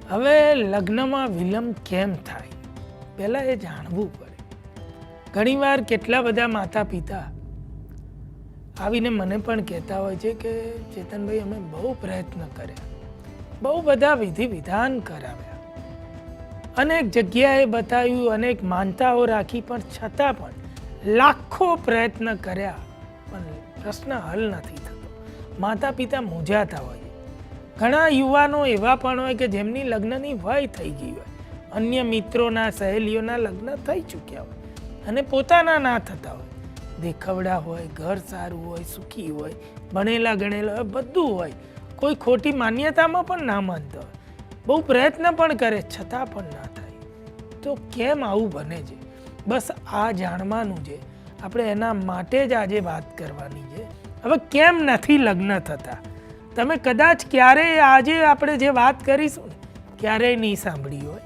હવે લગ્નમાં વિલંબ કેમ થાય પહેલાં એ જાણવું પડે. ઘણીવાર કેટલા બધા માતા પિતા આવીને મને પણ કહેતા હોય છે કે ચેતનભાઈ અમે બહુ પ્રયત્ન કર્યા, બહુ બધા વિધિ વિધાન કરાવ્યા, અનેક જગ્યાએ બતાવ્યું, અનેક માનતાઓ રાખી, પણ છતાં પણ લાખો પ્રયત્ન કર્યા પણ પ્રશ્ન હલ નથી થતો. માતા પિતા મૂંઝાતા હોય. ઘણા યુવાનો એવા પણ હોય કે જેમની લગ્નની વય થઈ ગઈ હોય, અન્ય મિત્રોના સહેલીઓના લગ્ન થઈ ચૂક્યા હોય અને પોતાના ના થતા હોય. દેખવડા હોય, ઘર સારું હોય, સુખી હોય, ભણેલા ગણેલા હોય, બધું હોય, કોઈ ખોટી માન્યતામાં પણ ના માનતો હોય, બહુ પ્રયત્ન પણ કરે છતાં પણ ના થાય. તો કેમ આવું બને છે? બસ આ જાણવાનું છે આપણે, એના માટે જ આજે વાત કરવાની છે. હવે કેમ નથી લગ્ન થતા? તમે કદાચ ક્યારેય આજે આપણે જે વાત કરીશું ને ક્યારેય નહીં સાંભળી હોય,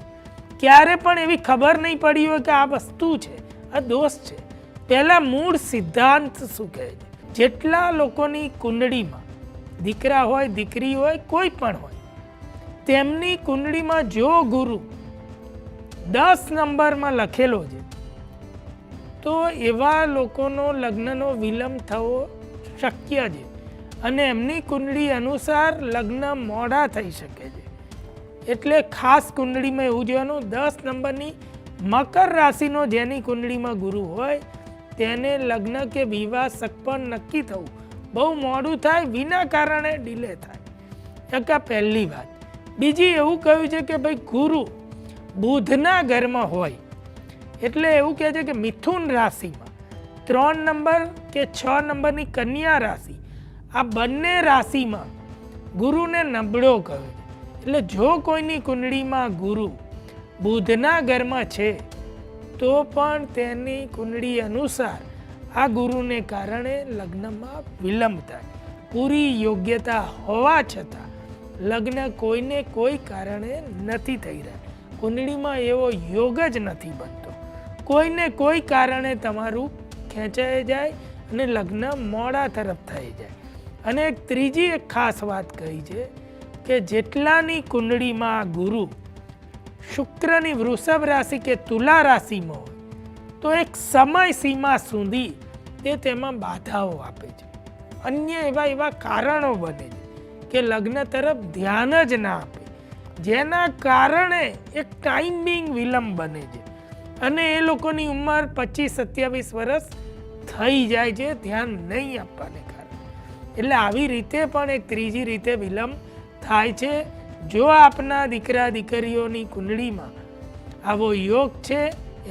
ક્યારે પણ એવી ખબર નહીં પડી હોય કે આ વસ્તુ છે, આ દોષ છે. પહેલાં મૂળ સિદ્ધાંત શું કહે છે? જેટલા લોકોની કુંડળીમાં દીકરા હોય, દીકરી હોય, કોઈ પણ હોય, તેમની કુંડળીમાં જો ગુરુ 10 નંબરમાં લખેલો છે તો એવા લોકોનો લગ્નનો વિલંબ થવો શક્ય છે અને એમની કુંડળી અનુસાર લગ્ન મોડા થઈ શકે છે. એટલે ખાસ કુંડળીમાં એવું જોવાનું, 10 નંબરની મકર રાશિનો જેની કુંડળીમાં ગુરુ હોય તેને લગ્ન કે વિવાહ સગપણ નક્કી થવું બહુ મોડું થાય, વિના કારણે ડિલે થાય. એક આ પહેલી વાત. બીજી એવું કહ્યું છે કે ભાઈ ગુરુ બુધના ઘરમાં હોય એટલે એવું કહે છે કે મિથુન રાશિમાં 3 નંબર કે 6 નંબરની કન્યા રાશિ, આ બંને રાશિમાં ગુરુને નબળો કહ્યું છે. એટલે જો કોઈની કુંડળીમાં ગુરુ બુધના ઘરમાં છે તો પણ તેની કુંડળી અનુસાર આ ગુરુને કારણે લગ્નમાં વિલંબ થાય. પૂરી યોગ્યતા હોવા છતાં લગ્ન કોઈને કોઈ કારણે નથી થઈ રહ્યા. કુંડળીમાં એવો યોગ જ નથી બનતો. કોઈને કોઈ કારણે તમારું ખેંચાઈ જાય અને લગ્ન મોડા તરફ થઈ જાય. અને એક ત્રીજી એક ખાસ વાત કહી છે કે જેટલાની કુંડળીમાં ગુરુ શુક્રની વૃષભ રાશિ કે તુલા રાશિમાં હોય તો એક સમય સીમા સુધી તે તેમાં બાધાઓ આપે છે. અન્ય એવા કારણો બને છે કે લગ્ન તરફ ધ્યાન જ ના આપે, જેના કારણે એક ટાઈમિંગ વિલંબ બને છે અને એ લોકોની ઉંમર 25-27 વર્ષ થઈ જાય છે ધ્યાન નહીં આપવાને કારણે. એટલે આવી રીતે પણ એક ત્રીજી રીતે વિલંબ થાય છે. જો આપના દીકરા દીકરીઓની કુંડળીમાં આવો યોગ છે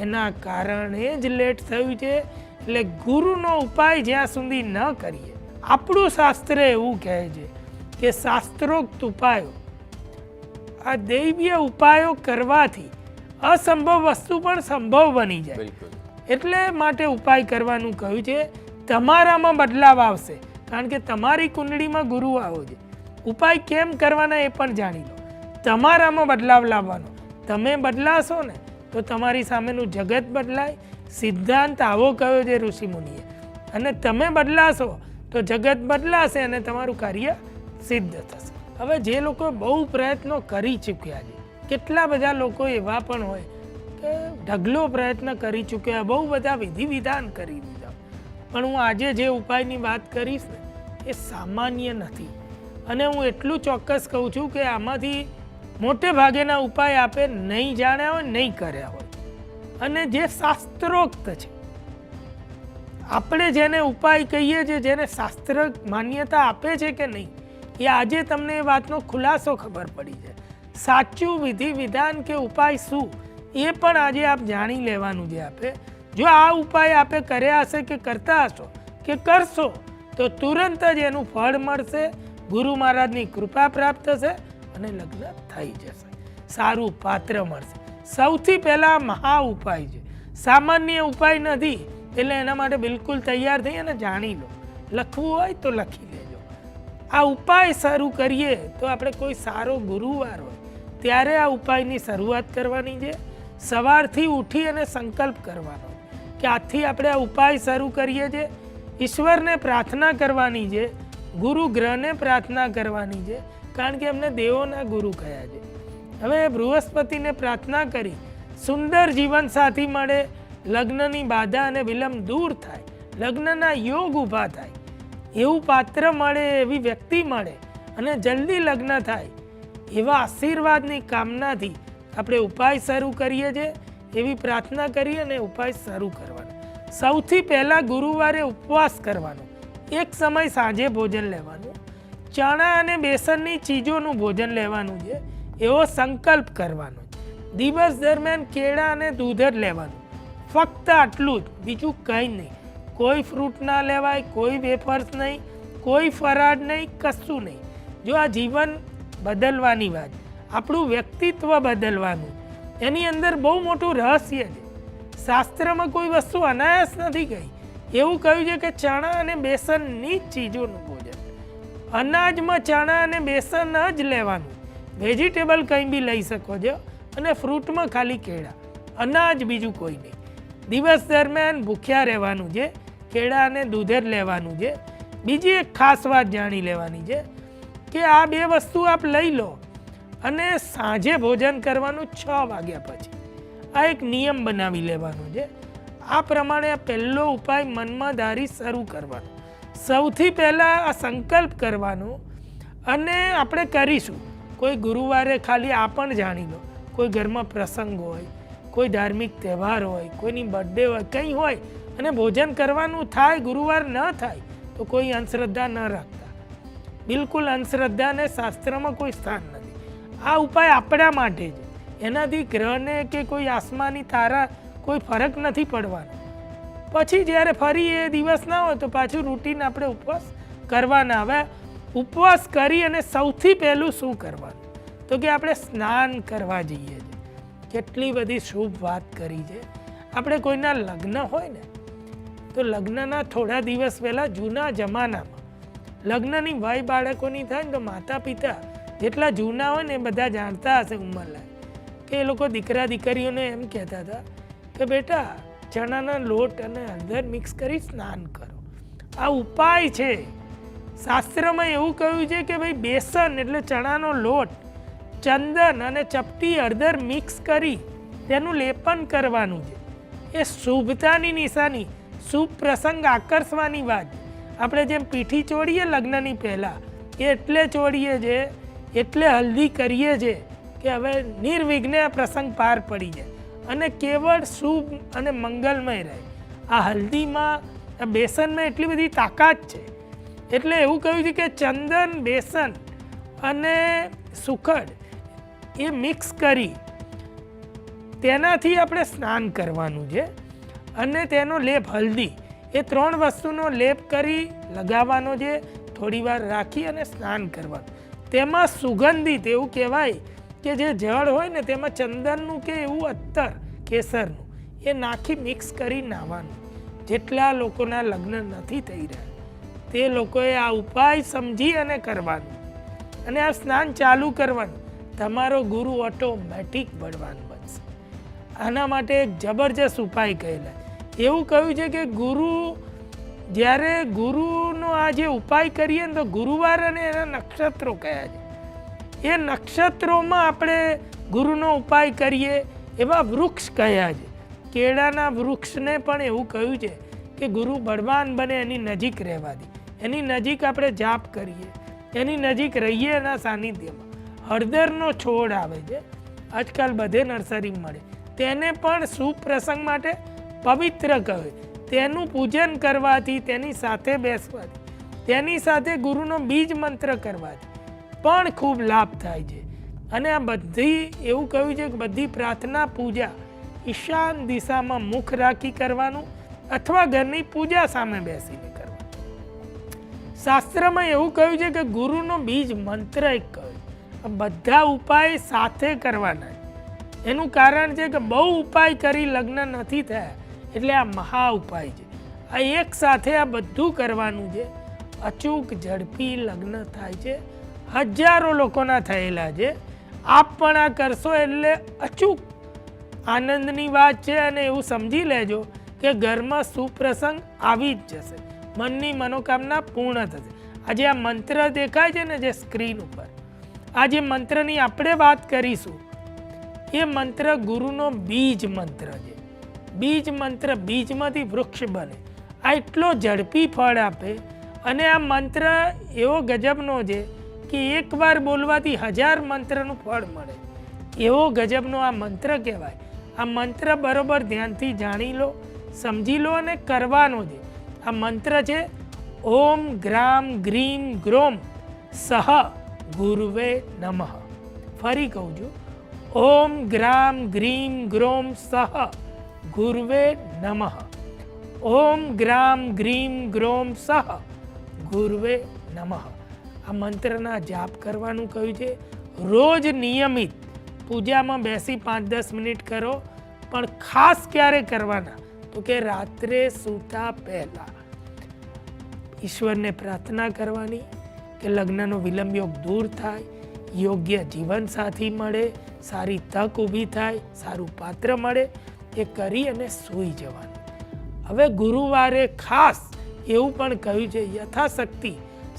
એના કારણે જ લેટ થયું છે. એટલે ગુરુનો ઉપાય જ્યાં સુધી ન કરીએ, આપણું શાસ્ત્ર એવું કહે છે કે શાસ્ત્રોક્ત ઉપાયો, આ દૈવીય ઉપાયો કરવાથી અસંભવ વસ્તુ પણ સંભવ બની જાય. એટલે માટે ઉપાય કરવાનું કહ્યું છે. તમારામાં બદલાવ આવશે કારણ કે તમારી કુંડળીમાં ગુરુ આવો છે. ઉપાય કેમ કરવાના એ પણ જાણી લો. તમારામાં બદલાવ લાવવાનો. તમે બદલાશો ને તો તમારી સામેનું જગત બદલાય. સિદ્ધાંત આવો કહ્યો છે ઋષિમુનિએ. અને તમે બદલાશો તો જગત બદલાશે અને તમારું કાર્ય સિદ્ધ થશે. હવે જે લોકો બહુ પ્રયત્નો કરી ચૂક્યા છે, કેટલા બધા લોકો એવા પણ હોય કે ઢગલો પ્રયત્ન કરી ચૂક્યા, બહુ બધા વિધિ વિધાન કરી દીધા, પણ હું આજે જે ઉપાયની વાત કરીશ ને એ સામાન્ય નથી. અને હું એટલું ચોક્કસ કહું છું કે આમાંથી મોટે ભાગેના ઉપાય આપે નહીં જાણ્યા હોય, નહીં કર્યા હોય, અને જે શાસ્ત્રોક્ત છે. આપણે જેને ઉપાય કહીએ છીએ, જેને શાસ્ત્ર માન્યતા આપે છે કે નહીં, એ આજે તમને એ વાતનો ખુલાસો ખબર પડી જાય. સાચું વિધિ વિધાન કે ઉપાય શું એ પણ આજે આપ જાણી લેવાનું છે. આપે જો આ ઉપાય આપે કર્યા હશે કે કરતા હશો કે કરશો તો તુરંત જ એનું ફળ મળશે, ગુરુ મહારાજની કૃપા પ્રાપ્ત થશે અને લગ્ન થઈ જશે, સારું પાત્ર મળશે. સૌથી પહેલાં મહા ઉપાય છે, સામાન્ય ઉપાય નથી. એટલે એના માટે બિલકુલ તૈયાર થઈ અને જાણી લો. લખવું હોય તો લખી લેજો. આ ઉપાય શરૂ કરીએ તો આપણે કોઈ સારો ગુરુવાર હોય ત્યારે આ ઉપાયની શરૂઆત કરવાની છે. સવારથી ઉઠી અને સંકલ્પ કરવાનો કે આજથી આપણે આ ઉપાય શરૂ કરીએ છીએ. ઈશ્વરને પ્રાર્થના કરવાની છે, ગુરુ ગ્રહને પ્રાર્થના કરવાની છે, કારણ કે એમને દેવોના ગુરુ કયા છે. હવે બૃહસ્પતિને પ્રાર્થના કરી સુંદર જીવનસાથી મળે, લગ્નની બાધા અને વિલંબ દૂર થાય, લગ્નના યોગ ઊભા થાય, એવું પાત્ર મળે, એવી વ્યક્તિ મળે અને જલ્દી લગ્ન થાય, એવા આશીર્વાદની કામનાથી આપણે ઉપાય શરૂ કરીએ છીએ. એવી પ્રાર્થના કરી અને ઉપાય શરૂ કરવાનો. સૌથી પહેલાં ગુરુવારે ઉપવાસ કરવાનો, એક સમય સાંજે ભોજન લેવાનું, ચણા અને બેસનની ચીજોનું ભોજન લેવાનું છે એવો સંકલ્પ કરવાનો. દિવસ દરમિયાન કેળા અને દૂધ જ લેવાનું, ફક્ત આટલું જ, બીજું કંઈ નહીં. કોઈ ફ્રૂટ ના લેવાય, કોઈ વેફર્સ નહીં, કોઈ ફરાળ નહીં, કશું નહીં. જો આ જીવન બદલવાની વાત, આપણું વ્યક્તિત્વ બદલવાનું, એની અંદર બહુ મોટું રહસ્ય છે. શાસ્ત્રમાં કોઈ વસ્તુ અનાયાસ નથી કહી. એવું કહ્યું છે કે ચણા અને બેસનની જ ચીજોનું ભોજન. અનાજમાં ચણા અને બેસન જ લેવાનું, વેજીટેબલ કંઈ બી લઈ શકો છો, અને ફ્રૂટમાં ખાલી કેળા, અનાજ બીજું કોઈ નહીં. દિવસ દરમિયાન ભૂખ્યા રહેવાનું છે, કેળા અને દૂધ જ લેવાનું છે. બીજી એક ખાસ વાત જાણી લેવાની છે કે આ બે વસ્તુ આપ લઈ લો અને સાંજે ભોજન કરવાનું 6 વાગ્યા પછી. આ એક નિયમ બનાવી લેવાનો છે. આ પ્રમાણે આ પહેલો ઉપાય મનમાં ધારી શરૂ કરવાનો. સૌથી પહેલાં આ સંકલ્પ કરવાનો અને આપણે કરીશું. કોઈ ગુરુવારે ખાલી આ પણ જાણી લો, કોઈ ઘરમાં પ્રસંગ હોય, કોઈ ધાર્મિક તહેવાર હોય, કોઈની બર્થડે હોય, કંઈ હોય અને ભોજન કરવાનું થાય, ગુરુવાર ન થાય તો કોઈ અંધશ્રદ્ધા ન રાખતા. બિલકુલ અંધશ્રદ્ધાને શાસ્ત્રમાં કોઈ સ્થાન નથી. આ ઉપાય આપણા માટે છે. એનાથી ગ્રહને કે કોઈ આસમાની તારા કોઈ ફરક નથી પડવાનો. પછી જ્યારે ફરી એ દિવસ ના હોય તો પાછું રૂટીન આપણે ઉપવાસ કરવાના. હવે ઉપવાસ કરી અને સૌથી પહેલું શું કરવાનું તો કે આપણે સ્નાન કરવા જઈએ છીએ. કેટલી બધી શુભ વાત કરી છે. આપણે કોઈના લગ્ન હોય ને તો લગ્નના થોડા દિવસ પહેલાં જૂના જમાનામાં લગ્નની વય બાળકોની થાય ને તો માતા પિતા જેટલા જૂના હોય ને એ બધા જાણતા હશે ઉંમરલાયક કે એ લોકો દીકરા દીકરીઓને એમ કહેતા હતા કે બેટા ચણાના લોટ અને હળદર મિક્સ કરી સ્નાન કરો. આ ઉપાય છે. શાસ્ત્રમાં એવું કહ્યું છે કે ભાઈ બેસન એટલે ચણાનો લોટ, ચંદન અને ચપટી હળદર મિક્સ કરી તેનું લેપન કરવાનું છે. એ શુભતાની નિશાની, શુભ પ્રસંગ આકર્ષવાની વાત. આપણે જેમ પીઠી ચોડીએ લગ્નની પહેલાં એ એટલે ચોડીએ છે, એટલે હલ્દી કરીએ છીએ કે હવે નિર્વિઘ્ને આ પ્રસંગ પાર પડી જાય અને કેવળ શુભ અને મંગલમય રહે. આ હલ્દીમાં, આ બેસનમાં એટલી બધી તાકાત છે. એટલે એવું કહ્યું છે કે ચંદન, બેસન અને સુખડ એ મિક્સ કરી તેનાથી આપણે સ્નાન કરવાનું છે અને તેનો લેપ હલ્દી, એ 3 વસ્તુનો લેપ કરી લગાવવાનો છે. થોડી વાર રાખી અને સ્નાન કરવાનું. તેમાં સુગંધિત એવું કહેવાય કે જે જળ હોય ને તેમાં ચંદનનું કે એવું અત્તર કેસરનું એ નાખી મિક્સ કરી નાહવાનું. જેટલા લોકોના લગ્ન નથી થઈ રહ્યા તે લોકોએ આ ઉપાય સમજી અને કરવાનું અને આ સ્નાન ચાલુ કરવાનું. તમારો ગુરુ ઓટોમેટિક બળવાન બનશે. આના માટે એક જબરજસ્ત ઉપાય કહેલા. એવું કહ્યું છે કે ગુરુ, જ્યારે ગુરુનો આ જે ઉપાય કરીએ ને તો ગુરુવાર અને એના નક્ષત્રો કયા છે એ નક્ષત્રોમાં આપણે ગુરુનો ઉપાય કરીએ. એવા વૃક્ષ કયા છે. કેળાના વૃક્ષને પણ એવું કહ્યું છે કે ગુરુ બળવાન બને એની નજીક રહેવાથી. એની નજીક આપણે જાપ કરીએ, એની નજીક રહીએ એના સાનિધ્યમાં. હળદરનો છોડ આવે છે, આજકાલ બધે નર્સરી મળે, તેને પણ શુભ પ્રસંગ માટે પવિત્ર કહે. તેનું પૂજન કરવાથી, તેની સાથે બેસવાથી, તેની સાથે ગુરુનો બીજ મંત્ર કરવાથી પણ ખૂબ લાભ થાય છે. અને આ બધી એવું કહ્યું છે કે બધી પ્રાર્થના પૂજા ઈશાન દિશામાં મુખ રાખી કરવાનું અથવા ઘરની પૂજા સામે બેસીને કરવાનું. શાસ્ત્રમાં એવું કહ્યું છે કે ગુરુનો બીજ મંત્ર એક કહ્યું. બધા ઉપાય સાથે કરવાના. એનું કારણ છે કે બહુ ઉપાય કરી લગ્ન નથી થયા એટલે આ મહા ઉપાય છે. આ એક સાથે આ બધું કરવાનું છે. અચૂક ઝડપી લગ્ન થાય છે. હજારો લોકોના થયેલા છે. આપ પણ આ કરશો એટલે અચૂક આનંદની વાત છે. અને એવું સમજી લેજો કે ઘરમાં સુપ્રસંગ આવી જ જશે. મનની મનોકામના પૂર્ણ થશે. આજે આ મંત્ર દેખાય છે ને જે સ્ક્રીન ઉપર, આ જે મંત્રની આપણે વાત કરીશું એ મંત્ર ગુરુનો બીજ મંત્ર છે. બીજ મંત્ર, બીજમાંથી વૃક્ષ બને. આ એટલો ઝડપી ફળ આપે અને આ મંત્ર એવો ગજબનો છે કે એકવાર બોલવાથી 1000 મંત્રનું ફળ મળે. એવો ગજબનો આ મંત્ર કહેવાય. આ મંત્ર બરોબર ધ્યાનથી જાણી લો, સમજી લો અને કરવાનો છે. આ મંત્ર છે ઓમ ગ્રામ ગ્રીમ ગ્રોમ સહ ગુરુવે નમઃ. ફરી કહું છું, ઓમ ગ્રામ ગ્રીમ ગ્રોમ સહ ગુરુવે નમઃ. ઓમ ગ્રામ ગ્રીમ ગ્રોમ સહ ગુરુવે નમઃ. આ મંત્રના જાપ કરવાનું કહ્યું છે. રોજ નિયમિત પૂજામાં બેસી 5-10 મિનિટ કરો, પણ ખાસ ક્યારે કરવાના તો કે રાત્રે સૂતા પહેલા ઈશ્વરને પ્રાર્થના કરવાની કે લગ્નનો વિલંબ યોગ દૂર થાય, યોગ્ય જીવનસાથી મળે, સારી તક ઊભી થાય, સારું પાત્ર મળે. એ કરી અને સૂઈ જવાનું. હવે ગુરુવારે ખાસ એવું પણ કહ્યું છે, યથાશક્તિ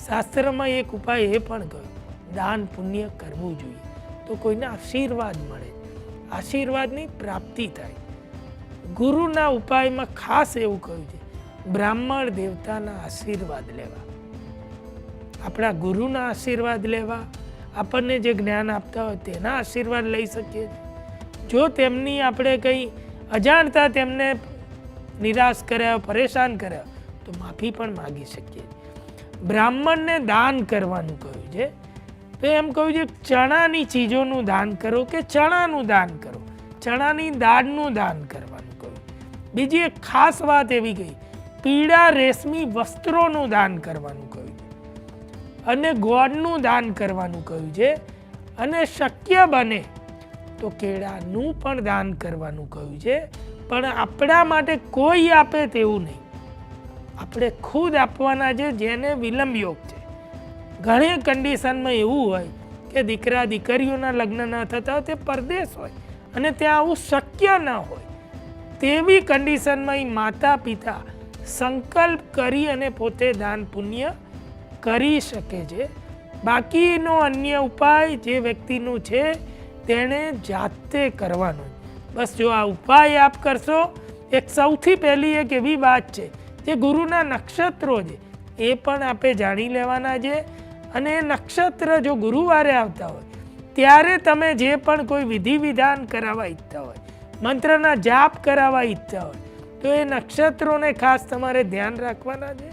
શાસ્ત્રમાં એક ઉપાય એ પણ કહ્યું, દાન પુણ્ય કરવું જોઈએ તો કોઈને આશીર્વાદ મળે, આશીર્વાદની પ્રાપ્તિ થાય. ગુરુના ઉપાયમાં ખાસ એવું કહ્યું છે, બ્રાહ્મણ દેવતાના આશીર્વાદ લેવા, આપણા ગુરુના આશીર્વાદ લેવા, આપણને જે જ્ઞાન આપતા હોય તેના આશીર્વાદ લઈ શકીએ. જો તેમની આપણે કંઈ અજાણતા તેમને નિરાશ કર્યા, પરેશાન કર્યા તો માફી પણ માગી શકીએ. બ્રાહ્મણને દાન કરવાનું કહ્યું છે. તો એમ કહ્યું છે ચણાની ચીજોનું દાન કરો કે ચણાનું દાન કરો, ચણાની દાળનું દાન કરવાનું કહ્યું. બીજી એક ખાસ વાત એવી કહી, પીળા રેશમી વસ્ત્રોનું દાન કરવાનું કહ્યું છે અને ગોળનું દાન કરવાનું કહ્યું છે. અને શક્ય બને તો કેળાનું પણ દાન કરવાનું કહ્યું છે. પણ આપણા માટે કોઈ આપે તેવું નહીં, આપણે ખુદ આપવાના છે. જેને વિલંબ યોગ છે, ઘણી કન્ડિશનમાં એવું હોય કે દીકરા દીકરીઓના લગ્ન ન થતા હોય, તે પરદેશ હોય અને ત્યાં આવું શક્ય ન હોય, તેવી કન્ડિશનમાં માતા પિતા સંકલ્પ કરી અને પોતે દાન પુણ્ય કરી શકે છે. બાકીનો અન્ય ઉપાય જે વ્યક્તિનું છે તેણે જાતે કરવાનો. બસ જો આ ઉપાય આપ કરશો, એક સૌથી પહેલી એક એવી વાત છે જે ગુરુના નક્ષત્રો છે એ પણ આપે જાણી લેવાના છે. અને એ નક્ષત્ર જો ગુરુવારે આવતા હોય ત્યારે તમે જે પણ કોઈ વિધિ વિધાન કરાવવા ઈચ્છતા હોય, મંત્રના જાપ કરાવવા ઈચ્છતા હોય તો એ નક્ષત્રોને ખાસ તમારે ધ્યાન રાખવાના છે.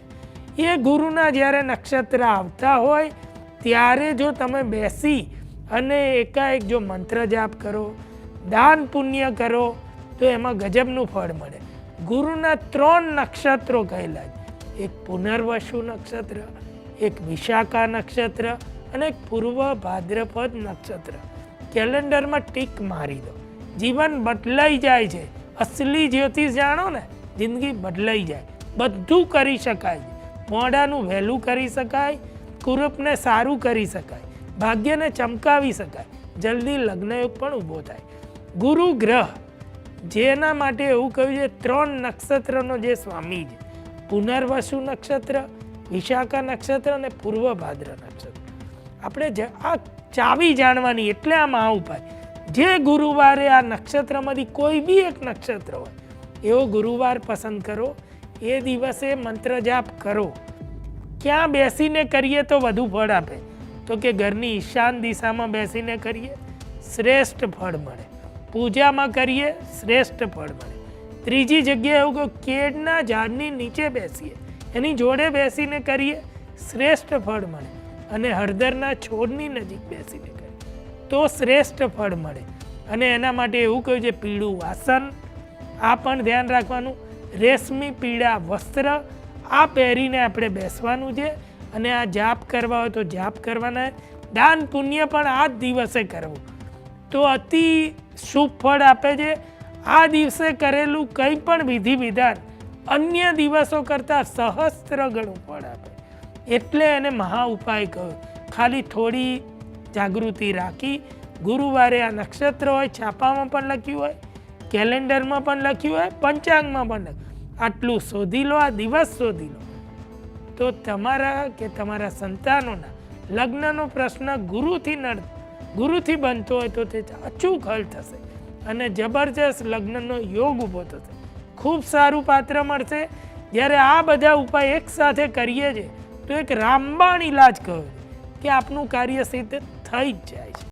એ ગુરુના જ્યારે નક્ષત્ર આવતા હોય ત્યારે જો તમે બેસી અને એકાએક જો મંત્ર જાપ કરો, દાન પુણ્ય કરો તો એમાં ગજબનું ફળ મળે. ગુરુના 3 નક્ષત્રો કહેલા છે, એક પુનર્વસુ નક્ષત્ર, એક વિશાખા નક્ષત્ર અને એક પૂર્વ ભાદ્રપદ નક્ષત્ર. કેલેન્ડરમાં ટીક મારી દો, જીવન બદલાઈ જાય છે. અસલી જ્યોતિષ જાણો ને, જિંદગી બદલાઈ જાય. બધું કરી શકાય. મોઢાનું વહેલું કરી શકાય, કુરૂપને સારું કરી શકાય, ભાગ્યને ચમકાવી શકાય, જલ્દી લગ્નયોગ પણ ઊભો થાય. ગુરુ ગ્રહ જેના માટે એવું કહ્યું છે 3 નક્ષત્રનો જે સ્વામી છે, પુનર્વસુ નક્ષત્ર, વિશાખા નક્ષત્ર અને પૂર્વ ભાદ્ર નક્ષત્ર. આપણે આ ચાવી જાણવાની, એટલે આ મહા ઉપાય. જે ગુરુવારે આ નક્ષત્રમાંથી કોઈ બી એક નક્ષત્ર હોય એવો ગુરુવાર પસંદ કરો, એ દિવસે મંત્ર જાપ કરો. ક્યાં બેસીને કરીએ તો વધુ ફળ આપે તો કે ઘરની ઈશાન દિશામાં બેસીને કરીએ, શ્રેષ્ઠ ફળ મળે. પૂજામાં કરીએ, શ્રેષ્ઠ ફળ મળે. ત્રીજી જગ્યાએ એવું કહું, કેળના ઝાડની નીચે બેસીએ, એની જોડે બેસીને કરીએ, શ્રેષ્ઠ ફળ મળે. અને હળદરના છોડની નજીક બેસીને કરીએ તો શ્રેષ્ઠ ફળ મળે. અને એના માટે એવું કહ્યું છે પીળું આસન, આ પણ ધ્યાન રાખવાનું. રેશમી પીળા વસ્ત્ર આ પહેરીને આપણે બેસવાનું છે. અને આ જાપ કરવા હોય તો જાપ કરવાના. દાન પુણ્ય પણ આ જ દિવસે કરવું તો અતિ શુભ ફળ આપે છે. આ દિવસે કરેલું કંઈ પણ વિધિ વિધાન અન્ય દિવસો કરતાં સહસ્ત્ર ગણું ફળ આપે. એટલે એને મહા ઉપાય કહ્યો. ખાલી થોડી જાગૃતિ રાખી ગુરુવારે આ નક્ષત્ર હોય, છાપામાં પણ લખ્યું હોય, કેલેન્ડરમાં પણ લખ્યું હોય, પંચાંગમાં પણ લખ્યું, આટલું શોધી લો, આ દિવસ શોધી લો તો તમારા કે તમારા સંતાનોના લગ્નનો પ્રશ્ન ગુરુથી ગુરુથી બનતો હોય તો તે અચૂક હલ થશે અને જબરજસ્ત લગ્નનો યોગ ઊભો થશે. ખૂબ સારું પાત્ર મળશે. જ્યારે આ બધા ઉપાય એકસાથે કરીએ છીએ તો એક રામબાણ ઈલાજ કહ્યો કે આપનું કાર્ય સિદ્ધ થઈ જ જાય છે.